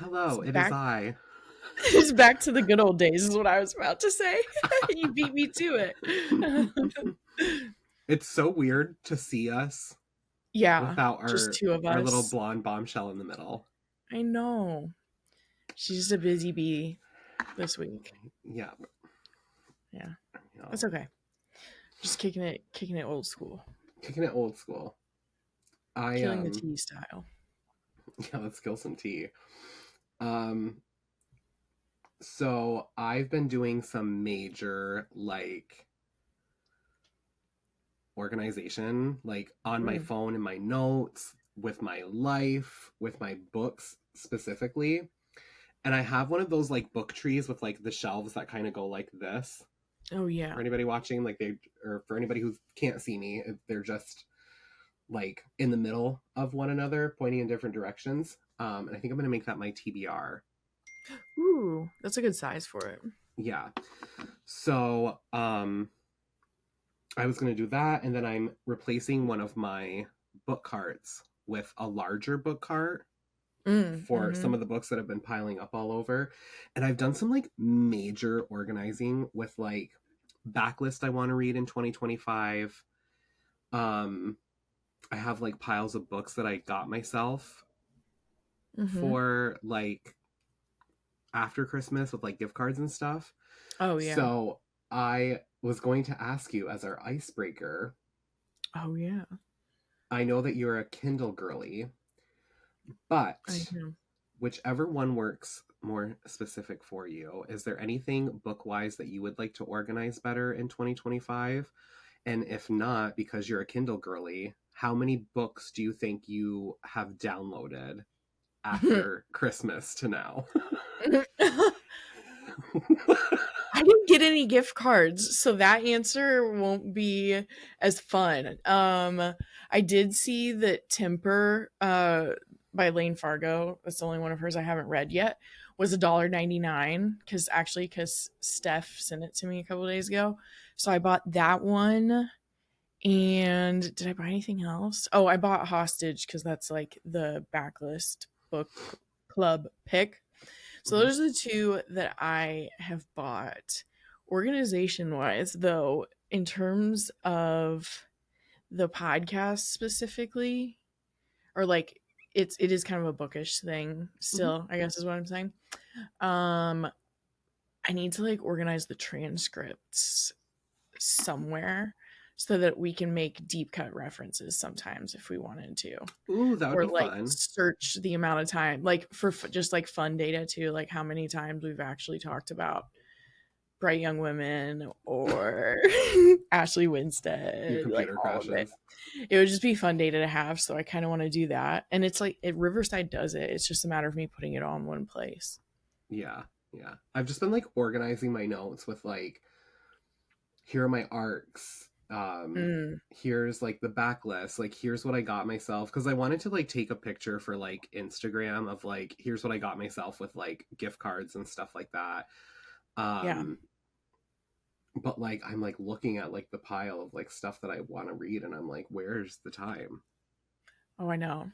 Hello, it is Back I. it's back to the good old days is what I was about to say. You beat me to it. It's so weird to see us Yeah, without just our two of our little us. blonde bombshell in the middle. I know. She's just a busy bee this week. Yeah, Yeah. you know, That's okay. Just kicking it old school. kicking it old school. I Killing the tea style. yeah, let's kill some tea. Um, so I've been doing some major like organization, like on my Mm. phone in my notes, with my life, with my books specifically. And I have one of those like book trees with like the shelves that kind of go like this. Oh For yeah. anybody watching, like or for anybody who can't see me, they're just like in the middle of one another, pointing in different directions. And I think I'm gonna make that my TBR. Ooh, that's a good size for it. Yeah. So I was gonna do that, and then I'm replacing one of my book carts with a larger book cart for some Mm-hmm. of the books that have been piling up all over. And I've done some like major organizing with like backlist I want to read in 2025. Um I have like piles of books that I got myself Mm-hmm. for like after Christmas with like gift cards and stuff. Oh yeah. So I was going to ask you as our icebreaker. Oh yeah. I know that you're a Kindle girly, I but know. whichever one works more specific for you, is there anything book wise that you would like to organize better in 2025? And if not, because you're a Kindle girly, how many books do you think you have downloaded after Christmas to now? I didn't get any gift cards, so that answer won't be as fun. I did see that Temper by Lane Fargo, that's the only one of hers I haven't read yet, was $1.99 because Steph sent it to me a couple days ago. So I bought that one. And did I buy anything else? Oh, I bought Hostage because that's like the backlist book club pick. So Mhm. those are the two that I have bought. Organization wise, though, in terms of the podcast specifically, or like it is kind of a bookish thing Mhm. still, I guess is what I'm saying. Um I need to like organize the transcripts somewhere so that we can make deep cut references sometimes if we wanted to, Ooh, that would or be like fun. search the amount of time, like for just like fun data too, like how many times we've actually talked about Bright Young Women or Ashley Your Winstead, like computer all of it. crashes. It would just be fun data to have, so I kind of want to do that. And it's like Riverside does it. It's just a matter of me putting it all in one place. Yeah, yeah. I've just been like organizing my notes with like, here are my arcs. Mm. Here's like the backlist. Like, here's what I got myself. Because I wanted to like take a picture for like Instagram of like, here's what I got myself with like gift cards and stuff like that. Yeah. Um, but like, I'm like looking at like the pile of like stuff that I want to read, and I'm like, where's the time? Oh, I know.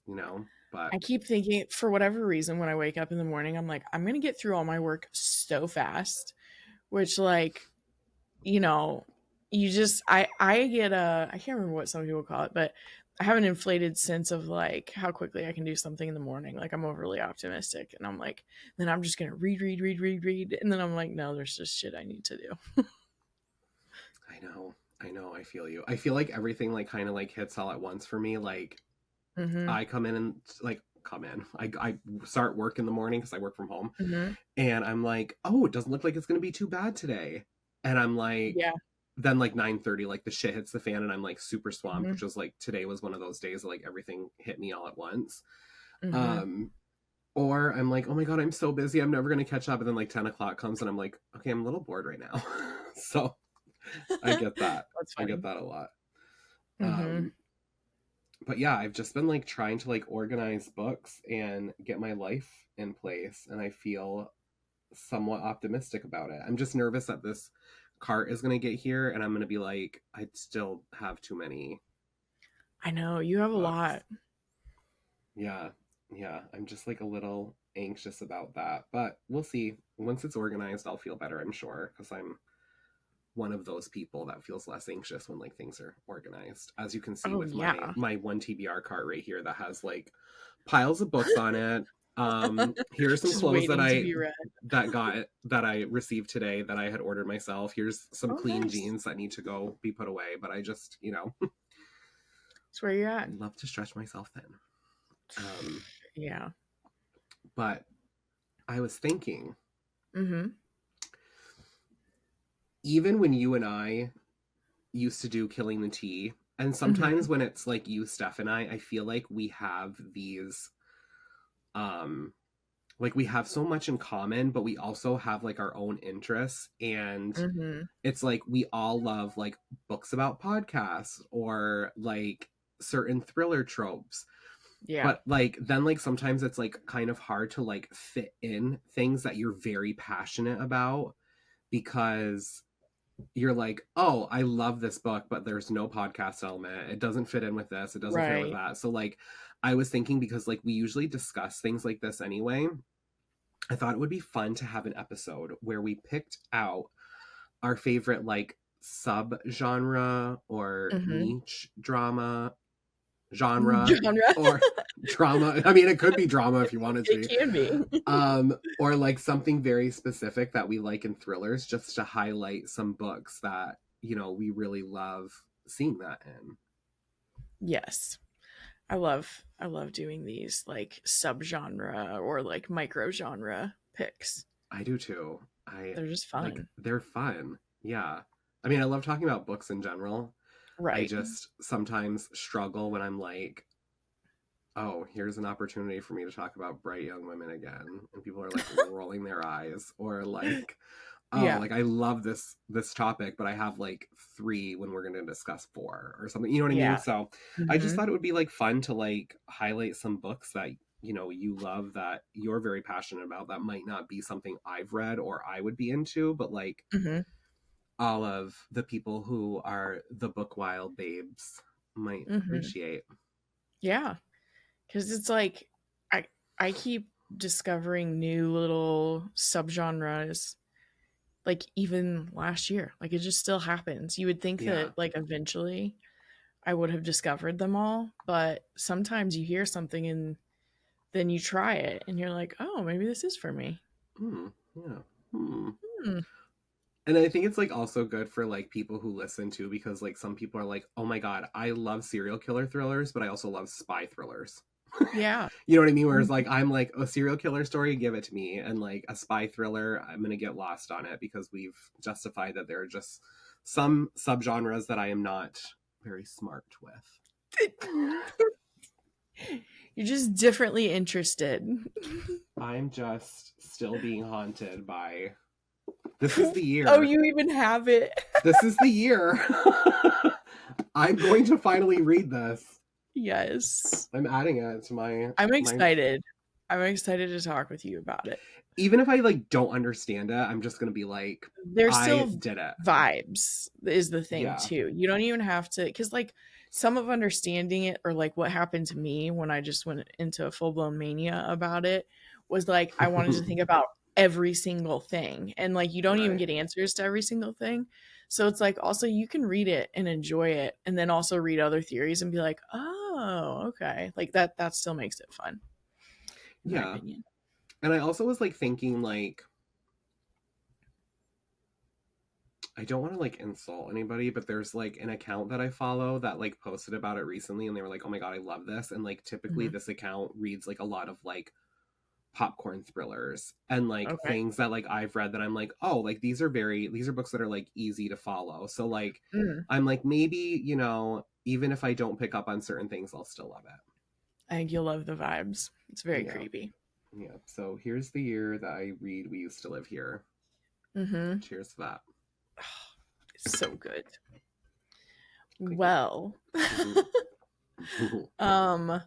You know? But I keep thinking, for whatever reason, when I wake up in the morning, I'm like, I'm going to get through all my work so fast, which, like, you know, I get I can't remember what some people call it, but I have an inflated sense of like how quickly I can do something in the morning. Like, I'm overly optimistic. And I'm like, then I'm just going to read. And then I'm like, no, there's just shit I need to do. I know, I feel you. I feel like everything like kind of like hits all at once for me. Like, Mm I come in and like, come in. I start work in the morning because I work from home. hmm. Mm hmm. And I'm like, oh, it doesn't look like it's going to be too bad today. And I'm like, Yeah. then like 9:30, like the shit hits the fan and I'm like super swamped, Mm which was like today was one of ththose days that, like everything hit me all at once. hmm. Mm hmm. Um, or I'm like, oh my God, I'm so busy. I'm never going to catch up. And then like 10 o'clock comes and I'm like, okay, I'm a little bored right now. So I get that. That's I get funny. that a lot. Mm hmm. Um, but yeah, I've just been like trying to like organize books and get my life in place. And I feel somewhat optimistic about it. I'm just nervous that this cart is going to get here and I'm going to be like, I still have too many I know. You have a books. lot. Yeah. Yeah, I'm just like a little anxious about that, but we'll see. Once it's organized, I'll feel better, I'm sure, because I'm one of those people that feels less anxious when like things are organized. As you can see Oh with my yeah. one TBR cart right here that has like piles of books on it. Here are some Just clothes waiting to be read. that I received today that I had ordered myself. Here's some Oh, clean nice. jeans that need to go be put away, but I just, That's where you're at. love to stretch myself thin. Um, Yeah. but I was thinking, Mm-hmm. even when you and I used to do Killing the Tea, and Mm-hmm. sometimes when it's like you, Steph, and I feel like we have these, um, like we have so much in common, but we also have like our own interests. And Mm-hmm. it's like we all love like books about podcasts or like certain thriller tropes. Yeah. But like then like sometimes it's like kind of hard to like fit in things that you're very passionate about because you're like, oh, I love this book, but there's no podcast element. It doesn't fit in with this. It doesn't fit with Right. that. So like I was thinking because like we usually discuss things like this anyway, I thought it would be fun to have an episode where we picked out our favorite like sub genre or Mm-hmm. niche genre Genre. or drama. I mean, it could be drama if you want it to It be. can be. Or like something very specific that we like in thrillers, just to highlight some books that, we really love seeing that in. Yes. I love doing these like subgenre or like micro genre picks. I do too. I They're just like fun. they're fun. Yeah. I mean, I love talking about books in general. I Right. just sometimes struggle when I'm like, oh, here's an opportunity for me to talk about Bright Young Women again. And people are like rolling their eyes or like, oh, Yeah. like I love this topic, but I have like three when we're going to discuss four or something. You know what I mean? Yeah. So I just Mm-hmm. thought it would be like fun to like highlight some books that you love that you're very passionate about that might not be something I've read or I would be into, but like Mm-hmm. all of the people who are the Bookwild babes might Mm-hmm. appreciate. Yeah. Because it's like I I keep discovering new little subgenres like even last year. Like it just still happens. You would think Yeah. that like eventually I would have discovered them all, but sometimes you hear something and then you try it and you're like, "Oh, maybe this is for me." Yeah. Hmm. Hmm. And I think it's like also good for like people who listen to because like some people are like, "Oh my god, I love serial killer thrillers, but I also love spy thrillers." Yeah. You know what I mean? Whereas like I'm like a serial killer story, give it to me, and like a spy thriller, I'm gonna get lost on it because we've justified that there are just some subgenres that I am not very smart with. You're just differently interested. I'm just still being haunted by this is the Oh, year. you even have it. This is the year. I'm going to finally read this. Yes. I'm adding it to I'm my excited. I'm excited to talk with you about it. even if I like don't understand it, I'm just gonna be like, There's I still did it. vibes is the thing Yeah. too. You don't even have to cuz like some of understanding it or like what happened to me when I just went into a full-blown mania about it was like I wanted to think about every single thing and like you don't even Right. get answers to every single thing. So it's like also you can read it and enjoy it and then also read other theories and be like, "Oh, okay." Like that still makes it fun in my Yeah. opinion. And I also was like thinking like I don't want to like insult anybody, but there's like an account that I follow that like posted about it recently and they were like, "Oh my god, I love this." And like typically Mhm. this account reads like a lot of like popcorn thrillers and like Okay. things that like I've read that I'm like, oh, like these are books that are like easy to follow. So like Mm. I'm like maybe, even if I don't pick up on certain things, I'll still love it. I think you'll love the vibes. It's very Yeah. creepy. Yeah. So here's the year that I read We Used to Live Here. Mhm. Cheers to that. It's so good. Clink, clink. Well, Mhm. um,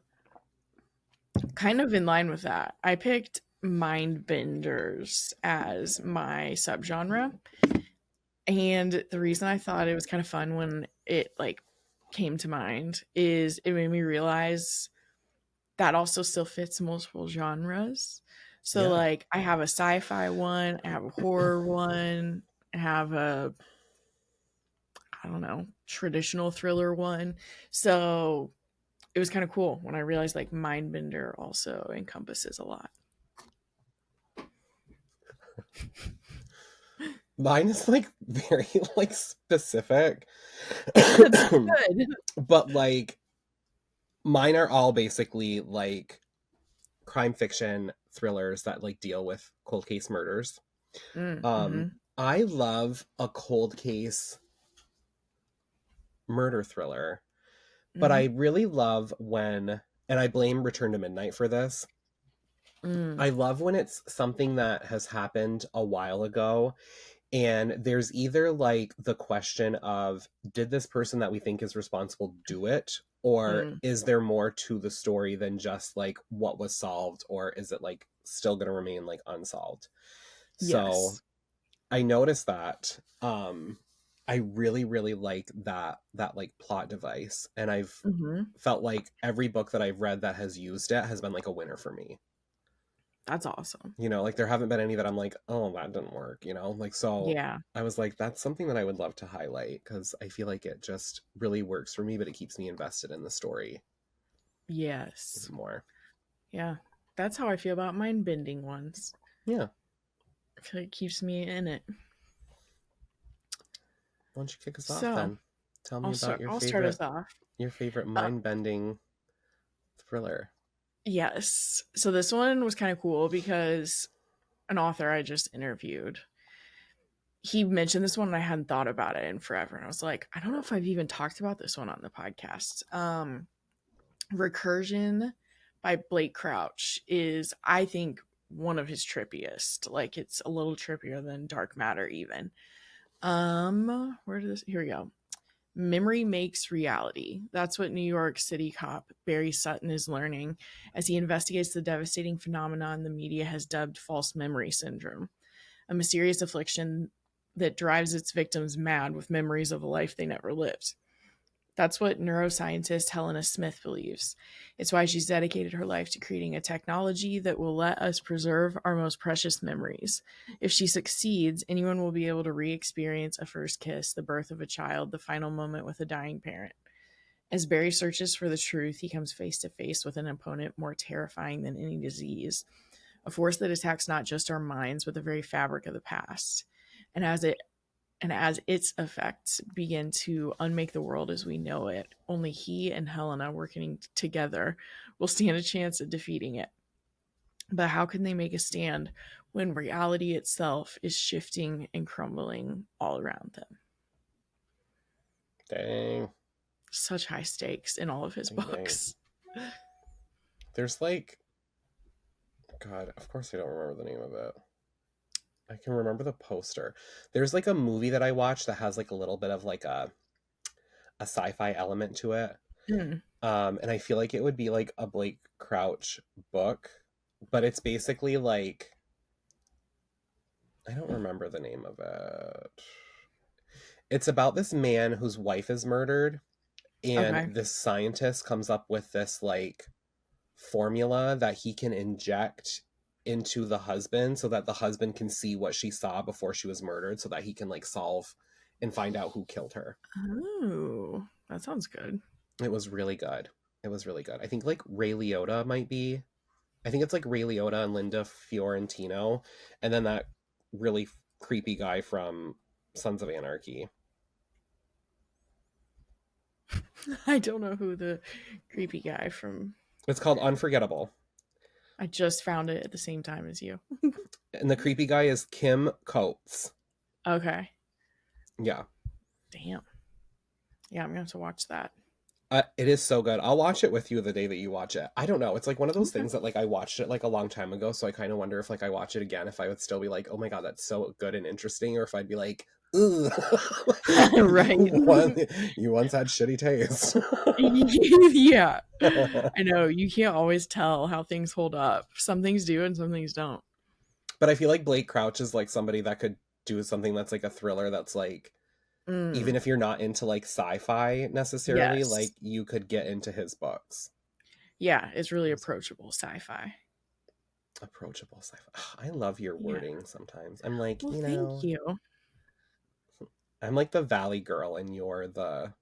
kind of in line with that, I picked mind benders as my subgenre. And the reason I thought it was kind of fun when it like came to mind is it made me realize that also still fits multiple genres. So Yeah. like I have a sci-fi one, I have a horror one, I have a, I don't know, traditional thriller one. So it was kind of cool when I realized like Mindbender also encompasses a lot. Mine is like very like specific. That's good. But like mine are all basically like crime fiction thrillers that like deal with cold case murders. Um Mm-hmm. I love a cold case murder thriller, but Mm-hmm. I really love when, and I blame Return to Midnight for this. Mm. I love when it's something that has happened a while ago and there's either like the question of did this person that we think is responsible do it, or Mm. is there more to the story than just like what was solved, or is it like still going to remain like unsolved? So Yes. I noticed that I really like that like plot device, and I've Mm-hmm. felt like every book that I've read that has used it has been like a winner for me. That's awesome. You know, like there haven't been any that I'm like, oh, that didn't work, you know? Like, so Yeah. I was like, that's something that I would love to highlight because I feel like it just really works for me, but it keeps me invested in the story Yes. even more. Yeah. That's how I feel about mind bending ones. Yeah. I feel like it keeps me in it. Why don't you kick us off So then? Tell me about I'll start us off. your favorite Uh, mind-bending thriller. yes. So this one was kind of cool because an author I just interviewed, he mentioned this one and I hadn't thought about it in forever. And I was like, I don't know if I've even talked about this one on the podcast. Recursion by Blake Crouch is, I think, one of his trippiest. Like it's a little trippier than Dark Matter even. Where did this, here we go. Memory makes reality. That's what New York City cop Barry Sutton is learning as he investigates the devastating phenomenon the media has dubbed false memory syndrome, a mysterious affliction that drives its victims mad with memories of a life they never lived. That's what neuroscientist Helena Smith believes. It's why she's dedicated her life to creating a technology that will let us preserve our most precious memories. If she succeeds, anyone will be able to re experience a first kiss, the birth of a child, the final moment with a dying parent. As Barry searches for the truth, he comes face to face with an opponent more terrifying than any disease, a force that attacks not just our minds, but the very fabric of the past. And as its effects begin to unmake the world as we know it, only he and Helena working together will stand a chance at defeating it. But how can they make a stand when reality itself is shifting and crumbling all around them? Dang. Such high stakes in all of his Dang, dang. books. There's like, God, of course I don't remember the name of it. I can remember the poster. There's like a movie that I watched that has like a little bit of like a sci-fi element to it. Mm. And I feel like it would be like a Blake Crouch book, but it's basically like, I don't remember the name of it. It's about this man whose wife is murdered, and Okay. this scientist comes up with this like formula that he can inject into the husband so that the husband can see what she saw before she was murdered so that he can like solve and find out who killed her. Oh, that sounds good. It was really good. It was really good. I think like Ray Liotta might be. I think it's like Ray Liotta and Linda Fiorentino, and then that really creepy guy from Sons of Anarchy. I don't know who the creepy guy from. It's called Unforgettable. I just found it at the same time as you. And the creepy guy is Kim Coates. Okay. Yeah. Damn. Yeah, I'm gonna have to watch that. It is so good. I'll watch it with you the day that you watch it. I don't know. It's like one of those Okay. things that like I watched it like a long time ago, so I kind of wonder if like I watch it again, if I would still be like, oh my god, that's so good and interesting, or if I'd be like, ooh, Right. you once had shitty taste. Yeah. I know. You can't always tell how things hold up. Some things do and some things don't. But I feel like Blake Crouch is like somebody that could do something that's like a thriller that's like, even Mm. if you're not into like sci-fi necessarily, Yes. like you could get into his books. Yeah, it's really approachable sci-fi. Approachable sci-fi. I love your Yeah. wording sometimes. I'm like, Well, thank you. I'm like the valley girl and you're the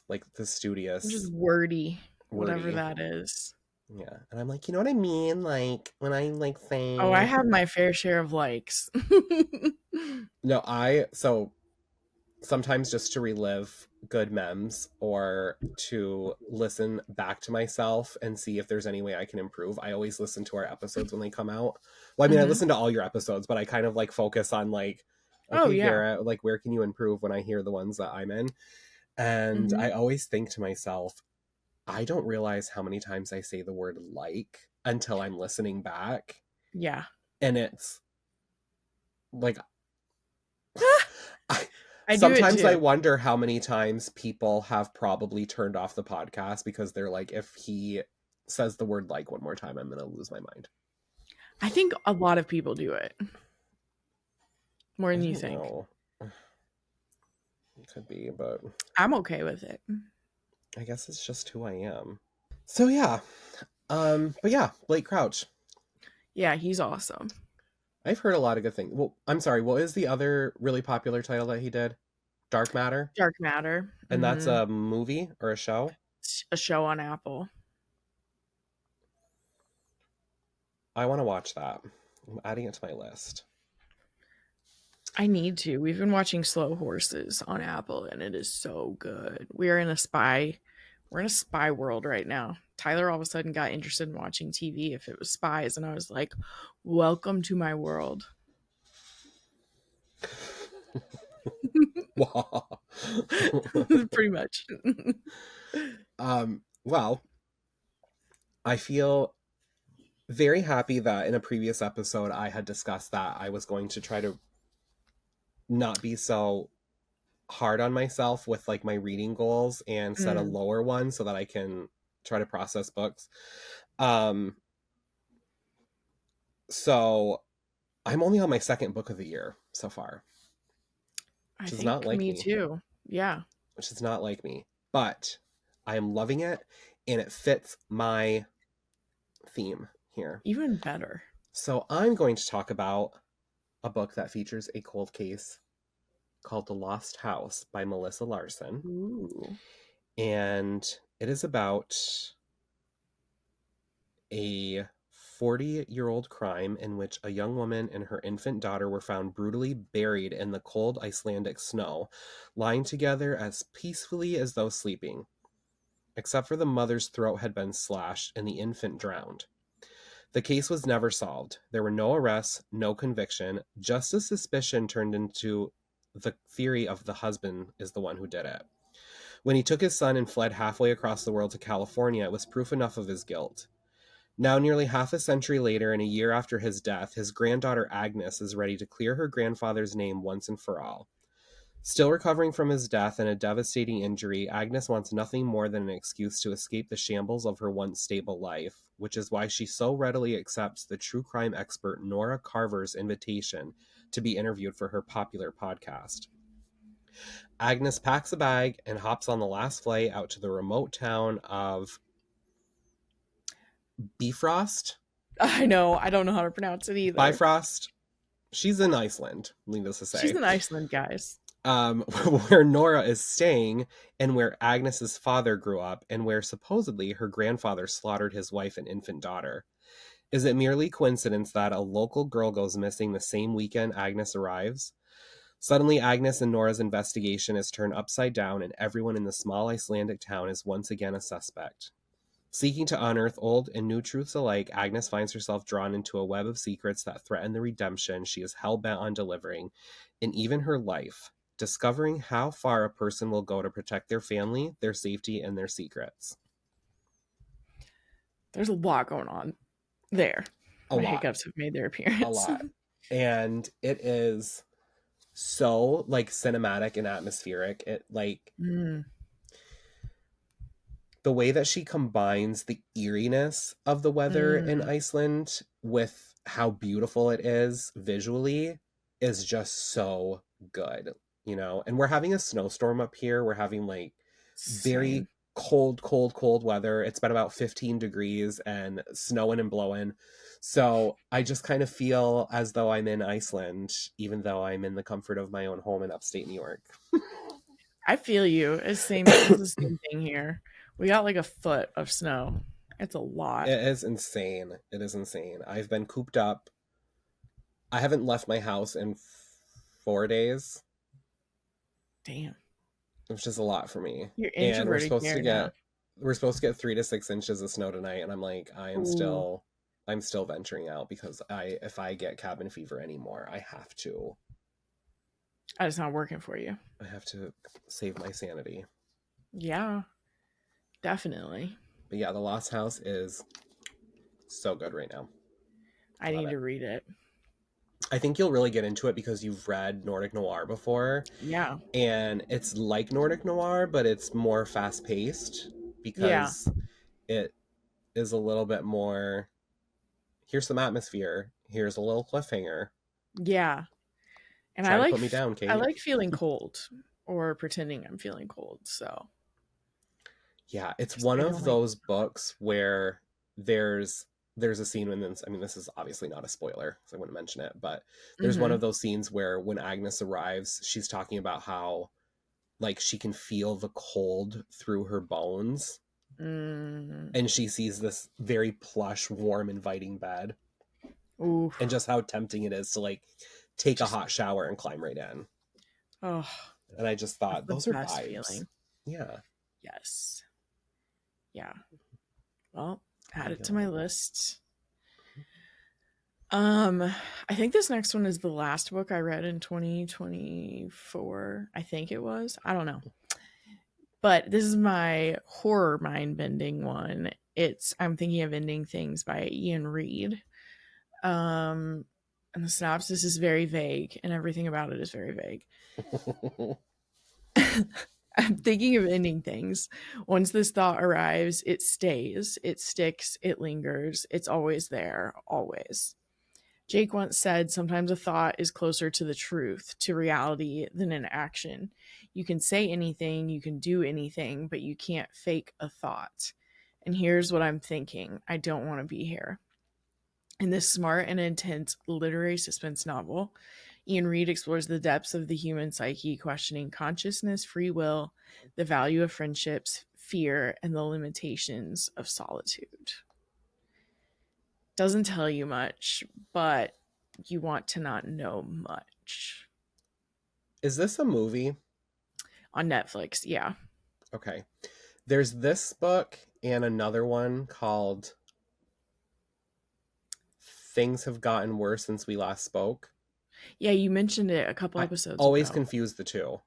like the Just studious wordy, whatever wordy. that is. Yeah. And I'm like, you know what I mean? Like when I like Oh, I say have my fair share of likes. no, so sometimes just to relive good memes or to listen back to myself and see if there's any way I can improve. I always listen to our episodes when they come out. Well, I mean, I Mhm. listen to all your episodes, but I kind of like focus on like, Oh, okay, yeah. Garrett, like where can you improve when I hear the ones that I'm in? And I Mhm. always think to myself, I don't realize how many times I say the word like until I'm listening back. Yeah. And it's like I I do it sometimes I too. wonder how many times people have probably turned off the podcast because they're like, if he says the word like one more time, I'm gonna lose my mind. I think a lot of people do it more I than you don't think. know. It could be, but I'm okay with it. I guess it's just who I am. So yeah. But yeah, Blake Crouch. Yeah, he's awesome. I've heard a lot of good things. Well, I'm sorry, what is the other really popular title that he did? Dark Matter? Dark Matter. And that's Mhm. a movie or a show? It's a show on Apple. I want to watch that. I'm adding it to my list. I need to. We've been watching Slow Horses on Apple and it is so good. We're in a spy world right now. Tyler all of a sudden got interested in watching TV if it was spies and I was like, "Welcome to my world." Pretty much. Well, I feel very happy that in a previous episode I had discussed that I was going to try to not be so hard on myself with like my reading goals and set a Mm. lower one so that I can try to process books. Um so I'm only on my second book of the year so far, I which is not think like me me, too. Yeah. which is not like me, but I am loving it and it fits my theme here. Even better. So I'm going to talk about a book that features a cold case called The Lost House by Melissa Larson. Ooh. And it is about a 40-year-old crime in which a young woman and her infant daughter were found brutally buried in the cold Icelandic snow, lying together as peacefully as though sleeping, except for the mother's throat had been slashed and the infant drowned. The case was never solved. There were no arrests, no conviction, just a suspicion turned into the theory of the husband is the one who did it. When he took his son and fled halfway across the world to California, it was proof enough of his guilt. Now, nearly half a century later, and a year after his death, his granddaughter Agnes is ready to clear her grandfather's name once and for all. Still recovering from his death and a devastating injury, Agnes wants nothing more than an excuse to escape the shambles of her once stable life, which is why she so readily accepts the true crime expert Nora Carver's invitation to be interviewed for her popular podcast. Agnes packs a bag and hops on the last flight out to the remote town of Bifrost. I know. I don't know how to pronounce it either. Bifrost. She's in Iceland, needless to She's say. in Iceland, guys. Where Nora is staying and where Agnes's father grew up and where supposedly her grandfather slaughtered his wife and infant daughter. Is it merely coincidence that a local girl goes missing the same weekend Agnes arrives? Suddenly, Agnes and Nora's investigation is turned upside down and everyone in the small Icelandic town is once again a suspect. Seeking to unearth old and new truths alike, Agnes finds herself drawn into a web of secrets that threaten the redemption she is hell-bent on delivering, and even her life, discovering how far a person will go to protect their family, their safety, and their secrets. There's a lot going on there. A My lot. hiccups have made their A appearance. lot. And it is so, like, cinematic and atmospheric. It, like, Mm. the way that she combines the eeriness of the weather in Mm. Iceland with how beautiful it is visually is just so good, you know? And we're having a snowstorm up here. We're having like very Same. cold, cold, cold weather. It's been about 15 degrees and snowing and blowing. So I just kind of feel as though I'm in Iceland, even though I'm in the comfort of my own home in upstate New York. I feel you. It's the same thing here. We got like a foot of snow. It's a lot. It is insane. It is insane. I've been cooped up. I haven't left my house in 4 days, Damn. which is a lot for me. You're And introverted here now. we're supposed to get 3 to 6 inches of snow tonight, and I'm like, Ooh, I'm still venturing out because if I get cabin fever anymore, it's not working for you. I have to save my sanity. Yeah, definitely. But yeah, The Lost House is so good right now. I Love need it. to read it. I think you'll really get into it because you've read Nordic Noir before, Yeah. and it's like Nordic Noir, but it's more fast paced Yeah. because it is a little bit more. Here's some atmosphere. Here's a little cliffhanger. Yeah. And Try to put me down, I Kate. like feeling cold or pretending I'm feeling cold. So Yeah, it's 'cause one I of don't like those books where there's a scene when this, I mean, this is obviously not a spoiler, so I wouldn't mention it, but there's one mm-hmm. of those scenes where when Agnes arrives, she's talking about how like she can feel the cold through her bones, Mm. and she sees this very plush, warm, inviting bed, Ooh. and just how tempting it is to like take a Just hot shower and climb right in. oh, And I just that's thought the those are best vibes. feeling. Yeah. Yes. Yeah. Well, There add you it to go. my list. I think this next one is the last book I read in 2024. I think it was. I don't know. But this is my horror mind bending one. It's I'm Thinking of Ending Things by Ian Reid. And the synopsis is very vague, and everything about it is very vague. I'm thinking of ending things. Once this thought arrives, it stays, it sticks, it lingers. It's always there, always. Jake once said, sometimes a thought is closer to the truth, to reality, than an action. You can say anything, you can do anything, but you can't fake a thought. And here's what I'm thinking: I don't want to be here. In this smart and intense literary suspense novel, Ian Reid explores the depths of the human psyche, questioning consciousness, free will, the value of friendships, fear, and the limitations of solitude. Doesn't tell you much, but you want to not know much. Is this a movie? On Netflix, yeah. Okay. There's this book and another one called Things Have Gotten Worse Since We Last Spoke. Yeah, you mentioned it a couple I episodes always ago. confuse the two.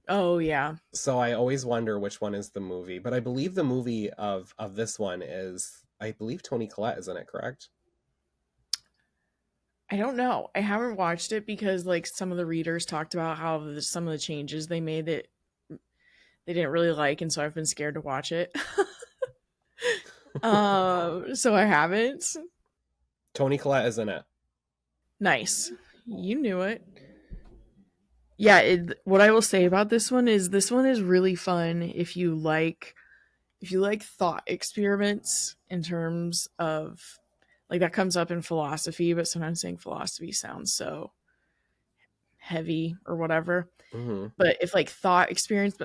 Oh, yeah. So I always wonder which one is the movie. But I believe the movie of this one is, I believe Toni Collette is in it, correct? I don't know. I haven't watched it because like some of the readers talked about how some of the changes they made that they didn't really like, and so I've been scared to watch it. So I haven't. Toni Collette is in it. Nice. You knew it. Yeah, what I will say about this one is really fun if you like thought experiments in terms of like that comes up in philosophy, but sometimes saying philosophy sounds so heavy or whatever. Mm-hmm. But if like thought experiments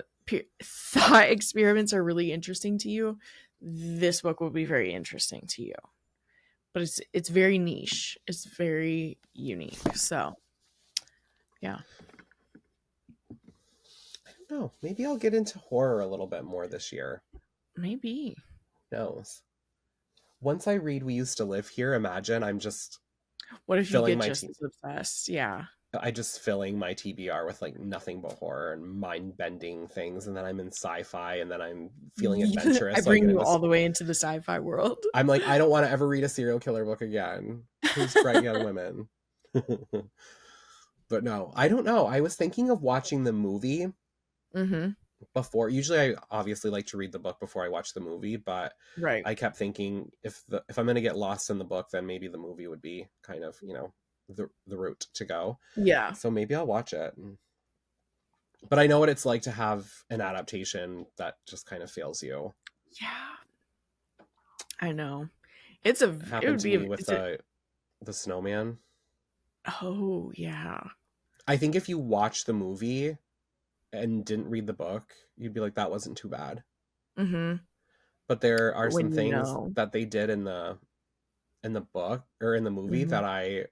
are really interesting to you, this book will be very interesting to you. But it's very niche. It's very unique. So, yeah. I don't know. Maybe I'll get into horror a little bit more this year. Maybe. Who knows? Once I read We Used to Live Here, imagine I'm just What if you filling get my just as obsessed? Yeah. I just filling my TBR with like nothing but horror and mind bending things, and then I'm in sci-fi, and then I'm feeling adventurous. I So I bring get you into all the way into the sci-fi world. I'm like, I don't want to ever read a serial killer book again. Who's Bright Young Women? But no, I don't know. I was thinking of watching the movie Mm-hmm. before. Usually I obviously like to read the book before I watch the movie, but Right. I kept thinking if I'm going to get lost in the book, then maybe the movie would be kind of, the route to go. Yeah. So maybe I'll watch it. But I know what it's like to have an adaptation that just kind of fails you. Yeah, I know. It It happened would to be me with it's a the Snowman. oh yeah. I think if you watch the movie and didn't read the book, you'd be like, that wasn't too bad. Mm-hmm. But there are But some when you things know. that they did in the book or in the movie Mm-hmm. that I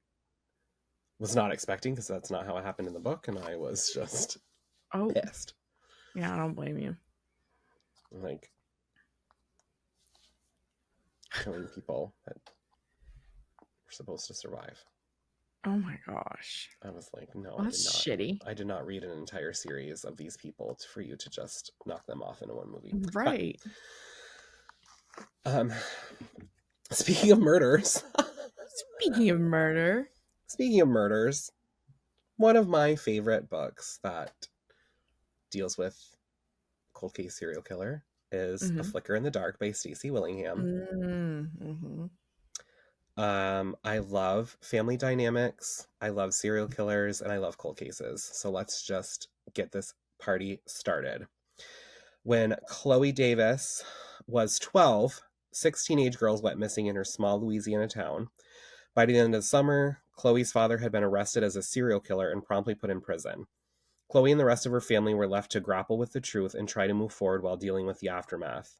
was not expecting because that's not how it happened in the book, and I was just Oh, pissed. yeah, I don't blame you. Like killing people that were supposed to survive. Oh my gosh. I was like, no, Well, that's shitty. I did not read an entire series of these people for you to just knock them off in one movie. But Right. um, speaking of murders, Speaking of murder. speaking of murders, one of my favorite books that deals with cold case serial killer is A Mm-hmm. Flicker in the Dark by Stacey Willingham. Mm-hmm. I love family dynamics, I love serial killers, and I love cold cases. So let's just get this party started. When Chloe Davis was 12, six teenage girls went missing in her small Louisiana town. By the end of the summer, Chloe's father had been arrested as a serial killer and promptly put in prison. Chloe and the rest of her family were left to grapple with the truth and try to move forward while dealing with the aftermath.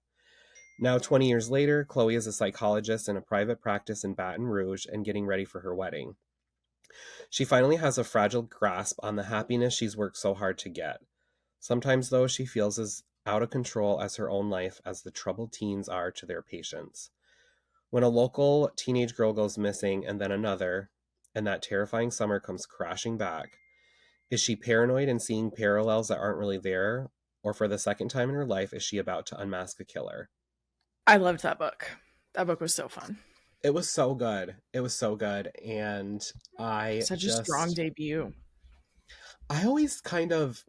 Now, 20 years later, Chloe is a psychologist in a private practice in Baton Rouge and getting ready for her wedding. She finally has a fragile grasp on the happiness she's worked so hard to get. Sometimes, though, she feels as out of control as her own life as the troubled teens are to their patients. When a local teenage girl goes missing and then another, and that terrifying summer comes crashing back, is she paranoid and seeing parallels that aren't really there? Or for the second time in her life, is she about to unmask a killer? I loved that book. That book was so fun. It was so good. It was so good. And I Such a strong just, debut. I always kind of,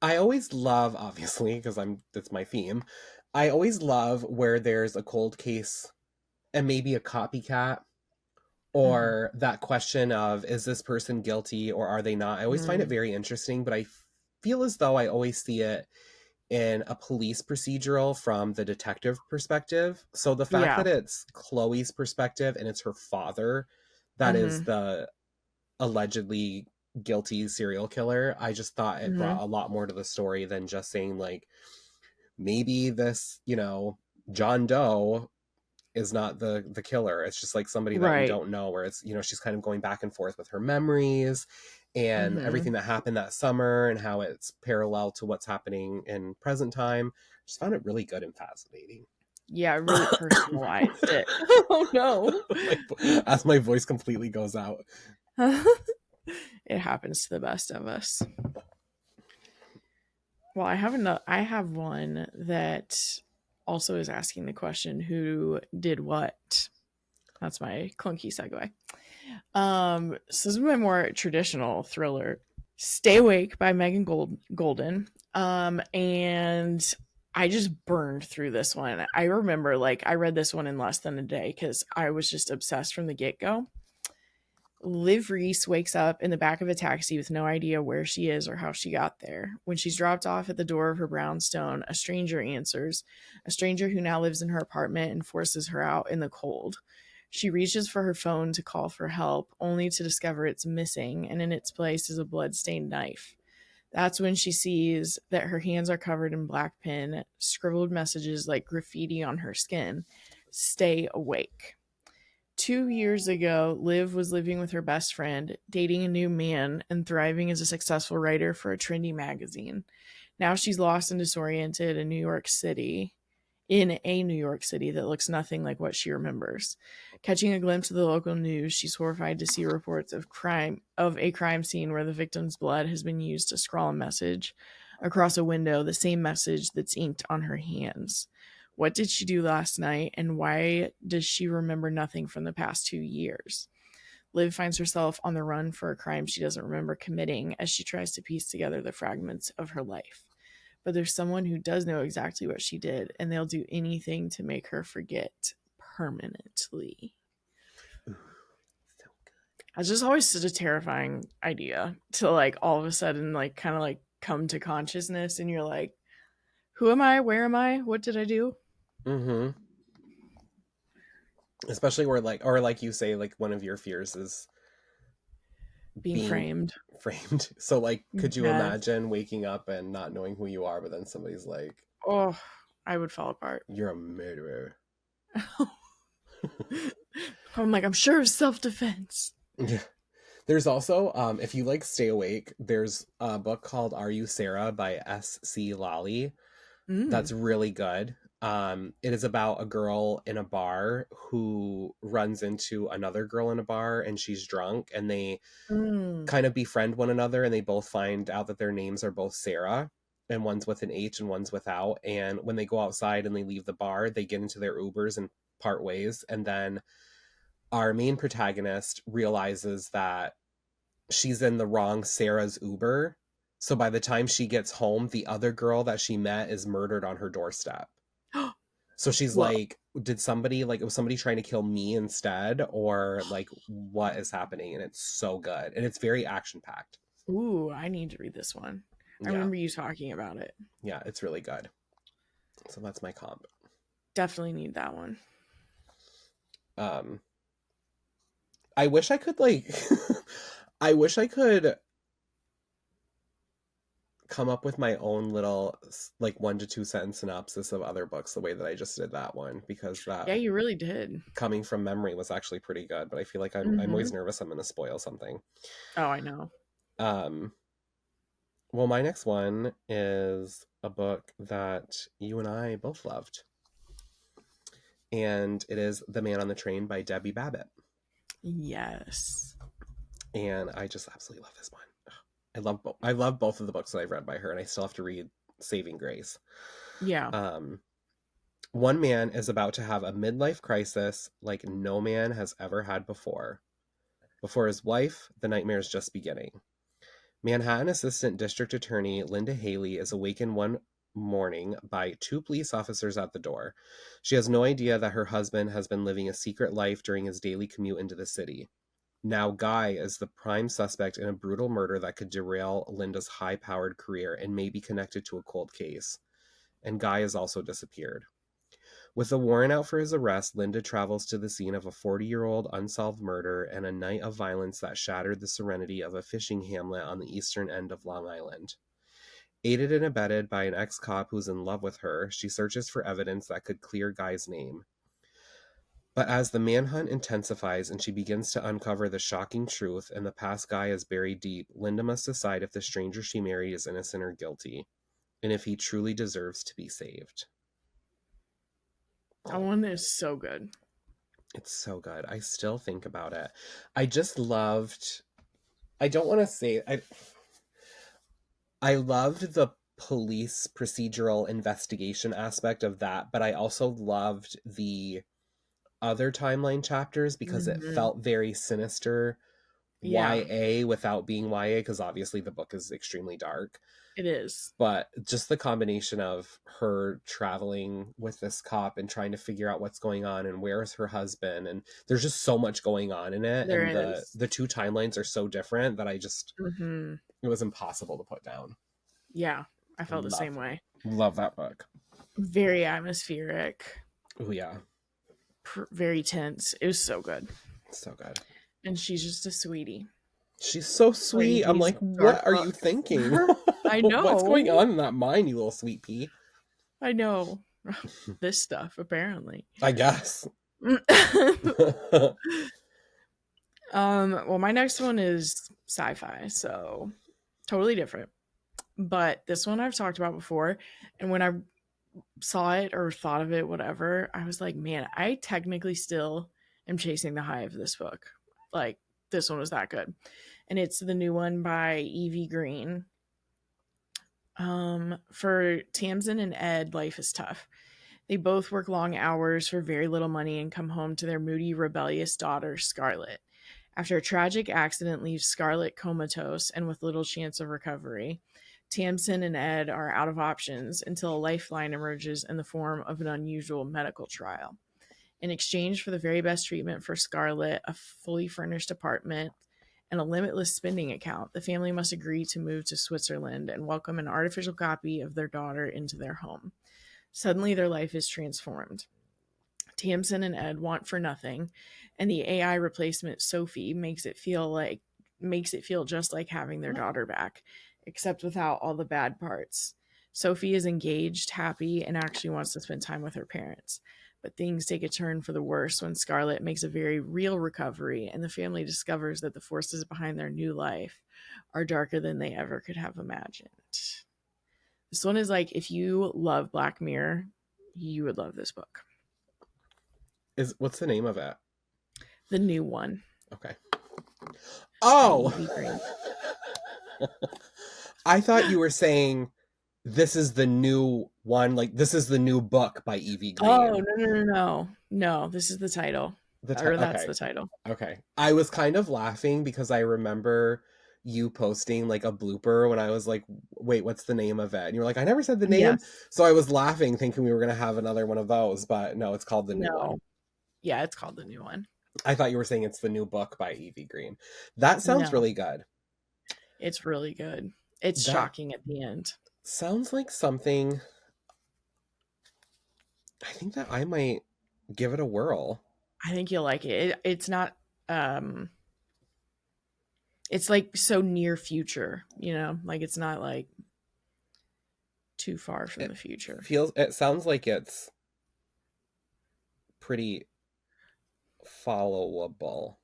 I always love, obviously, because that's my theme. I always love where there's a cold case and maybe a copycat Mm-hmm. or that question of, is this person guilty or are they not? I always find it Mm-hmm. very interesting, but I feel as though I always see it in a police procedural from the detective perspective. So the fact Yeah. that it's Chloe's perspective and it's her father that is Mm-hmm. the allegedly guilty serial killer, I just thought it Mm-hmm. brought a lot more to the story than just saying like maybe this, John Doe is not the killer. It's just like somebody that we Right. don't know, where it's, she's kind of going back and forth with her memories and Mm-hmm. everything that happened that summer and how it's parallel to what's happening in present time. Just found it really good and fascinating. Yeah, I really personalized it. Oh no. As my voice completely goes out. It happens to the best of us. Well, I have one that also is asking the question who did what. That's my clunky segue. So this is my more traditional thriller, Stay Awake by Golden. And I just burned through this one. I remember like I read this one in less than a day because I was just obsessed from the get-go. Liv Reese wakes up in the back of a taxi with no idea where she is or how she got there. When she's dropped off at the door of her brownstone, a stranger answers, a stranger who now lives in her apartment and forces her out in the cold. She reaches for her phone to call for help, only to discover it's missing, and in its place is a blood-stained knife. That's when she sees that her hands are covered in black pen, scribbled messages like graffiti on her skin. Stay awake. 2 years ago, Liv was living with her best friend, dating a new man, and thriving as a successful writer for a trendy magazine. Now she's lost and disoriented in a New York City that looks nothing like what she remembers. Catching a glimpse of the local news, she's horrified to see reports of a crime scene where the victim's blood has been used to scrawl a message across a window, the same message that's inked on her hands. What did she do last night, and why does she remember nothing from the past 2 years? Liv finds herself on the run for a crime she doesn't remember committing as she tries to piece together the fragments of her life. But there's someone who does know exactly what she did, and they'll do anything to make her forget permanently. Ooh, so That's just always such a terrifying idea to like all of a sudden like kind of like come to consciousness and you're like, who am I? Where am I? What did I do? Mm-hmm. Especially where like, or like you say, like one of your fears is Being being framed. framed. So like, could you Yes. imagine waking up and not knowing who you are, but then somebody's like, Oh, I would fall apart. you're a murderer. I'm like, I'm sure of self-defense. Yeah. There's also, if you like stay awake, there's a book called Are You Sarah by S.C. Lally Mm. that's really good. It is about a girl in a bar who runs into another girl in a bar and she's drunk and they Mm. kind of befriend one another and they both find out that their names are both Sarah and one's with an H and one's without. And when they go outside and they leave the bar, they get into their Ubers and part ways. And then our main protagonist realizes that she's in the wrong Sarah's Uber. So by the time she gets home, the other girl that she met is murdered on her doorstep. So she's Whoa. like, did somebody, like, was somebody trying to kill me instead? Or like, what is happening? And it's so good. And it's very action packed. Ooh, I need to read this one. I Yeah. remember you talking about it. Yeah, it's really good. So that's my comp. Definitely need that one. I wish I could like I wish I could come up with my own little like 1 to 2 sentence synopsis of other books the way that I just did that one, because that Yeah, you really did. coming from memory was actually pretty good, but I feel like I'm always nervous I'm going to spoil something. Oh, I know. Well, my next one is a book that you and I both loved. And it is The Man on the Train by Debbie Babbitt. Yes. And I just absolutely love this one. I love both of the books that I've read by her, and I still have to read Saving Grace. Yeah. One man is about to have a midlife crisis like no man has ever had before. Before his wife, the nightmare is just beginning. Manhattan Assistant District Attorney Linda Haley is awakened one morning by 2 police officers at the door. She has no idea that her husband has been living a secret life during his daily commute into the city. Now Guy is the prime suspect in a brutal murder that could derail Linda's high-powered career and may be connected to a cold case. And Guy has also disappeared. With a warrant out for his arrest, Linda travels to the scene of a 40-year-old unsolved murder and a night of violence that shattered the serenity of a fishing hamlet on the eastern end of Long Island. Aided and abetted by an ex-cop who's in love with her, she searches for evidence that could clear Guy's name. But as the manhunt intensifies and she begins to uncover the shocking truth and the past Guy is buried deep, Linda must decide if the stranger she married is innocent or guilty, and if he truly deserves to be saved. That one is so good. It's so good. I still think about it. I just loved, I don't want to say, I loved the police procedural investigation aspect of that, but I also loved the other timeline chapters because it felt very sinister, Yeah. YA without being YA, because obviously the book is extremely dark. It is. But just the combination of her traveling with this cop and trying to figure out what's going on and where is her husband, and there's just so much going on in it. There And is. the 2 timelines are so different that I just it was impossible to put down. Yeah, I felt the same way. Love that book. Very atmospheric. Oh yeah. Very tense. It was so good. So good. And she's just a sweetie. She's so sweet. I'm like, what are you thinking? I know. What's going on in that mind, you little sweet pea? I know. This stuff, apparently. I guess. Well, my next one is sci-fi, so totally different. But this one I've talked about before, and when I saw it or thought of it, whatever, I was like, man, I technically still am chasing the high of this book. Like, this one was that good. And it's the new one by Evie Green. For Tamsin and Ed, life is tough. They both work long hours for very little money and come home to their moody, rebellious daughter, Scarlett. After a tragic accident leaves Scarlett comatose and with little chance of recovery, Tamsin and Ed are out of options until a lifeline emerges in the form of an unusual medical trial. In exchange for the very best treatment for Scarlett, a fully furnished apartment, and a limitless spending account, the family must agree to move to Switzerland and welcome an artificial copy of their daughter into their home. Suddenly, their life is transformed. Tamsin and Ed want for nothing, and the AI replacement Sophie makes it feel just like having their daughter back, except without all the bad parts. Sophie is engaged, happy, and actually wants to spend time with her parents. But things take a turn for the worse when Scarlett makes a very real recovery and the family discovers that the forces behind their new life are darker than they ever could have imagined. This one is like, if you love Black Mirror, you would love this book. What's the name of it? The new one. Okay. Oh! I thought you were saying this is the new one, like this is the new book by Evie Green. Oh, no, this is the title. That's the title. Okay. I was kind of laughing because I remember you posting like a blooper when I was like, wait, what's the name of it? And you were like, I never said the name. Yes. So I was laughing thinking we were going to have another one of those, but no, it's called the new one. Yeah, it's called the new one. I thought you were saying it's the new book by Evie Green. That sounds really good. It's really good. It's shocking at the end. Sounds like something. I think that I might give it a whirl. I think you'll like it. It's not it's like so near future, you know, like it's not like too far from the future. It sounds like it's pretty followable.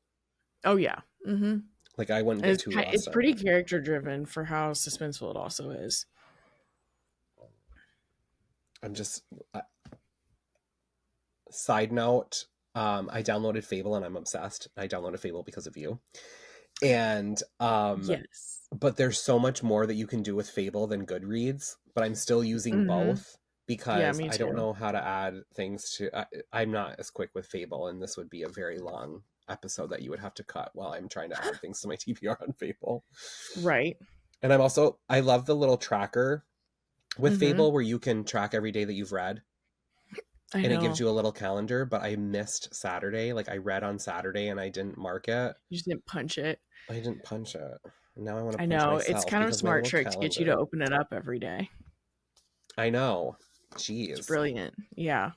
Oh yeah. Mm-hmm. Like I wouldn't get too lost. It's pretty character driven for how suspenseful it also is. I'm just side note, I downloaded Fable and I'm obsessed. I downloaded Fable because of you. And yes. But there's so much more that you can do with Fable than Goodreads, but I'm still using both because I don't know how to add things to I'm not as quick with Fable, and this would be a very long episode that you would have to cut while I'm trying to add things to my TBR on Fable. Right. And I love the little tracker with Fable where you can track every day that you've read. And it gives you a little calendar, but I missed Saturday. Like I read on Saturday and I didn't mark it. You just didn't punch it. I didn't punch it. Now I want to punch myself. It's kind of a smart trick to get you to open it up every day. I know. Jeez. It's brilliant. Yeah.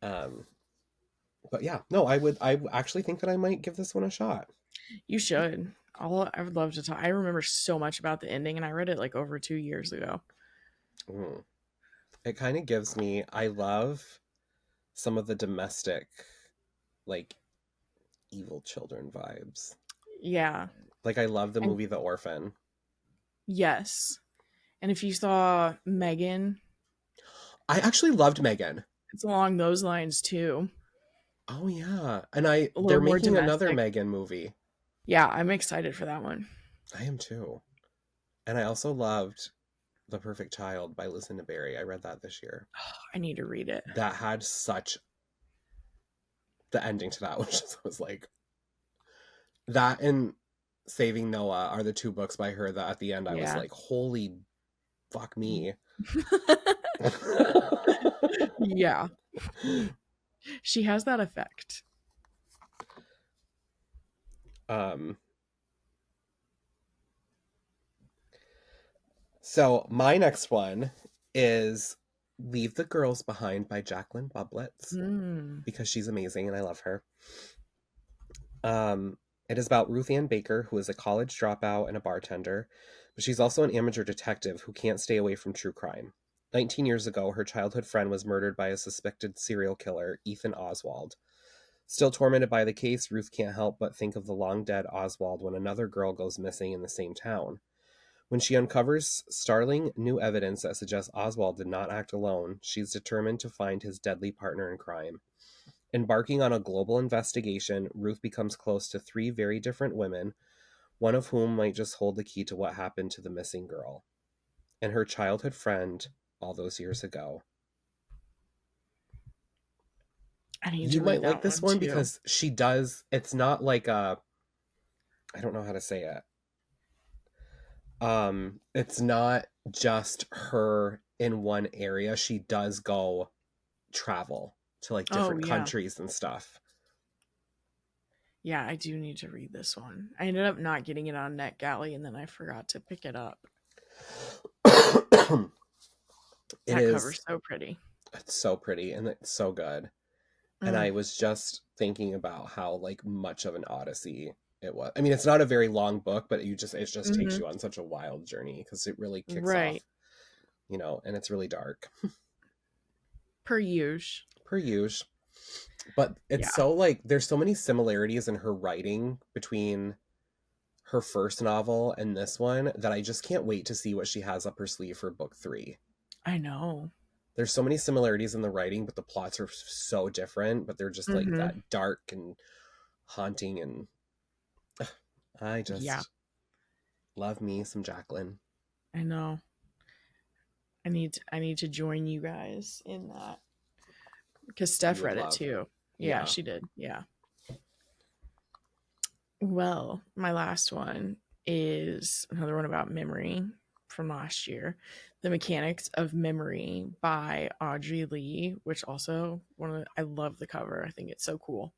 But yeah, no, I actually think that I might give this one a shot. You should. I would love to talk. I remember so much about the ending and I read it like over 2 years ago. It kind of gives me, I love some of the domestic, like, evil children vibes. Yeah. Like, I love the movie The Orphan. Yes. And if you saw Megan. I actually loved Megan. It's along those lines, too. Oh, yeah. And they're making another Megan movie. Yeah, I'm excited for that one. I am, too. And I also loved The Perfect Child by Lucinda Berry. I read that this year. Oh, I need to read it. That had the ending to that was like, that and Saving Noah are the 2 books by her that at the end I was like, holy fuck me. Yeah. She has that effect. So my next one is Leave the Girls Behind by Jacqueline Bublitz because she's amazing and I love her. It is about Ruth Ann Baker, who is a college dropout and a bartender, but she's also an amateur detective who can't stay away from true crime. 19 years ago, her childhood friend was murdered by a suspected serial killer, Ethan Oswald. Still tormented by the case, Ruth can't help but think of the long-dead Oswald when another girl goes missing in the same town. When she uncovers startling new evidence that suggests Oswald did not act alone, she's determined to find his deadly partner in crime. Embarking on a global investigation, Ruth becomes close to 3 very different women, one of whom might just hold the key to what happened to the missing girl and her childhood friend all those years ago. You might like this one because she does. It's not like I don't know how to say it. It's not just her in one area. She does travel to like different countries and stuff. Yeah, I do need to read this one. I ended up not getting it on NetGalley, and then I forgot to pick it up. It That is, cover's so pretty. it's so pretty and it's so good. And Mm, I was just thinking about how like much of an odyssey it was. I mean, it's not a very long book, but it just takes hmm you on such a wild journey because it really kicks off, Right. and it's really dark Per use. per usual. But it's Yeah, so like there's so many similarities in her writing between her first novel and this one that I just can't wait to see what she has up her sleeve for book 3. I know. There's so many similarities in the writing, but the plots are so different, but they're just like hmm that dark and haunting, and I Yeah, just love me some Jacqueline. I know. I need to join you guys in that because You Steph would read it love. too. Yeah, Yeah. she did. Yeah. Well, my last one is another one about memory from last year. The Mechanics of Memory by Audrey Lee, which also I love the cover. I think it's so cool.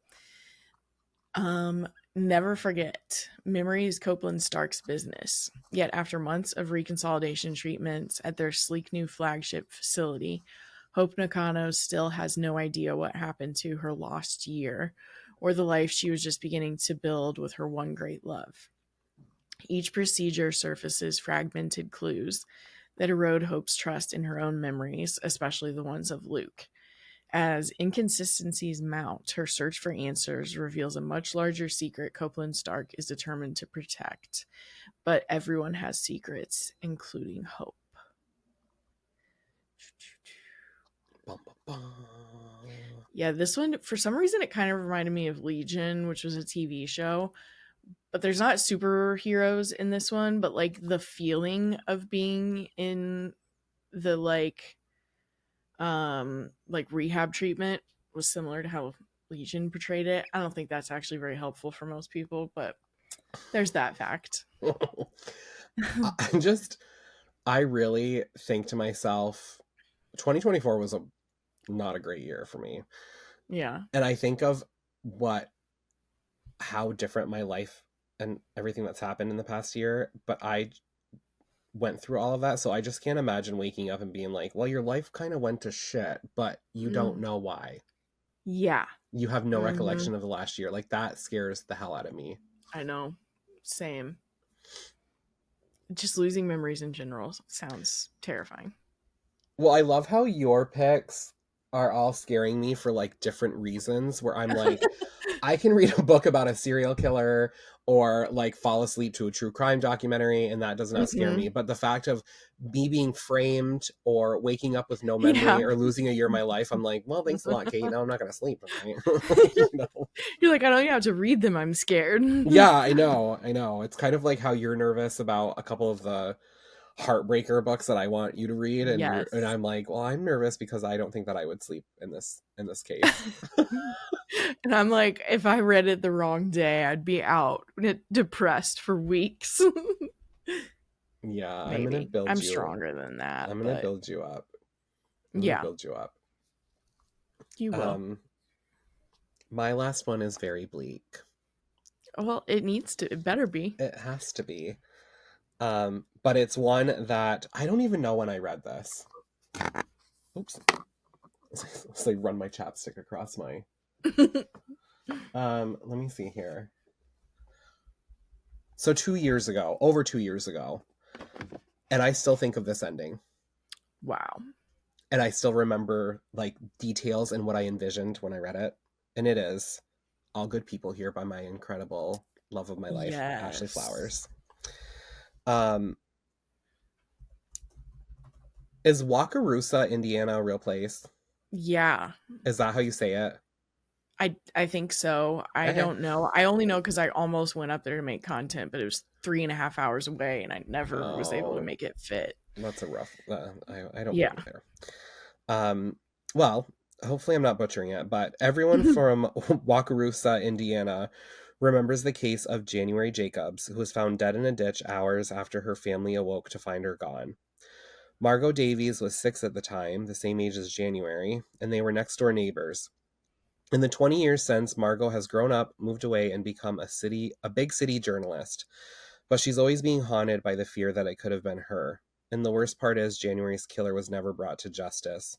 Never forget, memory is Copeland Stark's business. Yet after months of reconsolidation treatments at their sleek new flagship facility, Hope Nakano still has no idea what happened to her lost year or the life she was just beginning to build with her one great love. Each procedure surfaces fragmented clues that erode Hope's trust in her own memories, especially the ones of Luke. As inconsistencies mount, her search for answers reveals a much larger secret Copeland Stark is determined to protect. But everyone has secrets, including Hope. Bum, bum, bum. Yeah, this one, for some reason, it kind of reminded me of Legion, which was a TV show. But there's not superheroes in this one, but like the feeling of being in the like rehab treatment was similar to how Legion portrayed it. I don't think that's actually very helpful for most people, but there's that fact. I just, I really think to myself, 2024 was not a great year for me. Yeah. And I think of how different my life and everything that's happened in the past year, but I went through all of that. So I just can't imagine waking up and being like, well, your life kind of went to shit, but you don't Mm, know why. yeah. You have no hmm recollection of the last year. Like that scares the hell out of me. I know. Same. Just losing memories in general sounds terrifying. Well, I love how your picks are all scaring me for like different reasons, where I'm like, I can read a book about a serial killer or like fall asleep to a true crime documentary and that does not scare hmm me. But the fact of me being framed or waking up with no Yeah. memory or losing a year of my life, I'm like, well, thanks a lot, Kate. Now I'm not going to sleep tonight. You're like, I don't even have to read them. I'm scared. Yeah, I know. I know. It's kind of like how you're nervous about a couple of the heartbreaker books that I want you to read, and Yes. I'm like, well, I'm nervous because I don't think that I would sleep in this case. And I'm like, if I read it the wrong day, I'd be out depressed for weeks. Yeah, Maybe. I'm stronger than that, I'm gonna but build you up. I'm gonna yeah, build you up. you will. Um, my last one is very bleak. Well, it needs to. It better be. It has to be. But it's one that I don't even know when I read this. Oops. So I run my chapstick across my. Let me see here. So 2 years ago, over 2 years ago, and I still think of this ending. Wow. And I still remember like details and what I envisioned when I read it. And it is All Good People Here by my incredible love of my life, Ashley Yes. Flowers. Um, is Wakarusa, Indiana, a real place? Yeah. Is that how you say it? I think so. I Okay. don't know. I only know because I almost went up there to make content, but it was 3.5 hours away, and I never was able to Oh, make it fit. that's a rough. I don't Yeah. blame you there. Well, hopefully I'm not butchering it, but everyone from Wakarusa, Indiana, remembers the case of January Jacobs, who was found dead in a ditch hours after her family awoke to find her gone. Margot Davies was 6 at the time, the same age as January, and they were next door neighbors. In the 20 years since, Margot has grown up, moved away, and become a big city journalist. But she's always being haunted by the fear that it could have been her. And the worst part is, January's killer was never brought to justice.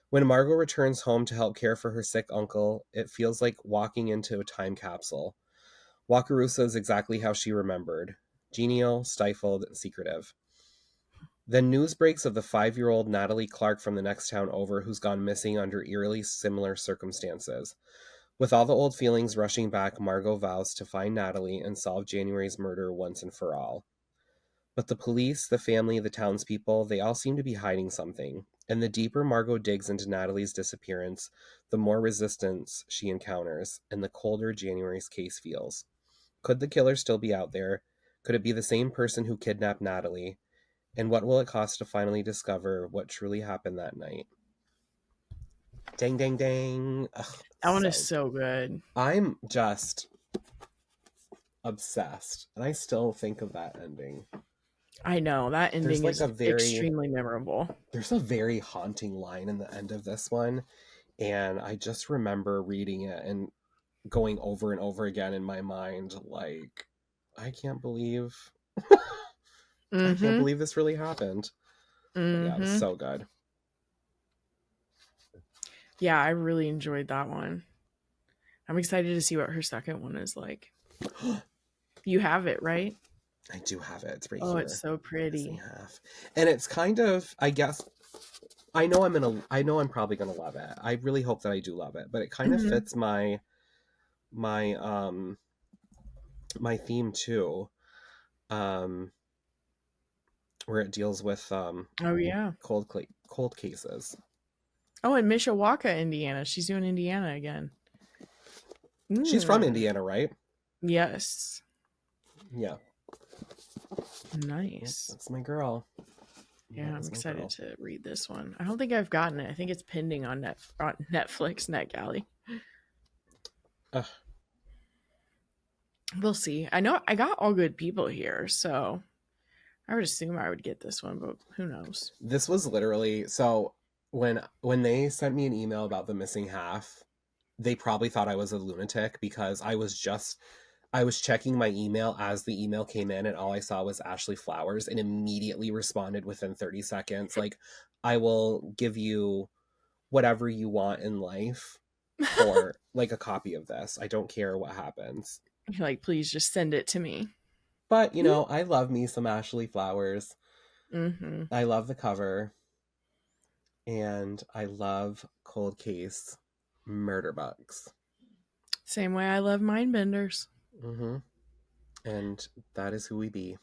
When Margot returns home to help care for her sick uncle, it feels like walking into a time capsule. Wakarusa is exactly how she remembered: genial, stifled, secretive. Then news breaks of the 5-year-old Natalie Clark from the next town over, who's gone missing under eerily similar circumstances. With all the old feelings rushing back, Margot vows to find Natalie and solve January's murder once and for all. But the police, the family, the townspeople, they all seem to be hiding something. And the deeper Margot digs into Natalie's disappearance, the more resistance she encounters, and the colder January's case feels. Could the killer still be out there? Could it be the same person who kidnapped Natalie? And what will it cost to finally discover what truly happened that night? Dang, dang, dang. Ugh, That one is so so good. I'm just obsessed. And I still think of that ending. I know that ending There's is like extremely memorable. there's a very haunting line in the end of this one. And I just remember reading it and going over and over again in my mind, like, I can't believe I can't Mm-hmm. believe this really happened. But yeah, it was Mm-hmm. so good. Yeah, I really enjoyed that one. I'm excited to see what her second one is like. You have it, right? I do have it. It's right Oh, it's here. so Missing pretty. half. And it's kind of, I guess, I know I'm probably gonna love it. I really hope that I do love it. But it kind of Mm-hmm. fits my my theme too. Um where it deals with Oh yeah. cold cases. Oh, and Mishawaka, Indiana. She's doing Indiana again. She's from Mm. Indiana, right? Yes. Yeah. Yep, Nice. that's my girl. Yeah, That I'm is my excited girl. to read this one. I don't think I've gotten it. I think it's pending on Netflix, NetGalley. Ugh. We'll see. I know I got All Good People here, so I would assume I would get this one, but who knows? This was literally so when they sent me an email about the missing half, they probably thought I was a lunatic because I was checking my email as the email came in and all I saw was Ashley Flowers and immediately responded within 30 seconds. Like, I will give you whatever you want in life for like a copy of this. I don't care what happens. You're like, please just send it to me. But, you know, I love me some Ashley Flowers. Mm-hmm. I love the cover and I love cold case murder bugs. Same way I love Mindbenders. Mm-hmm. And that is who we be.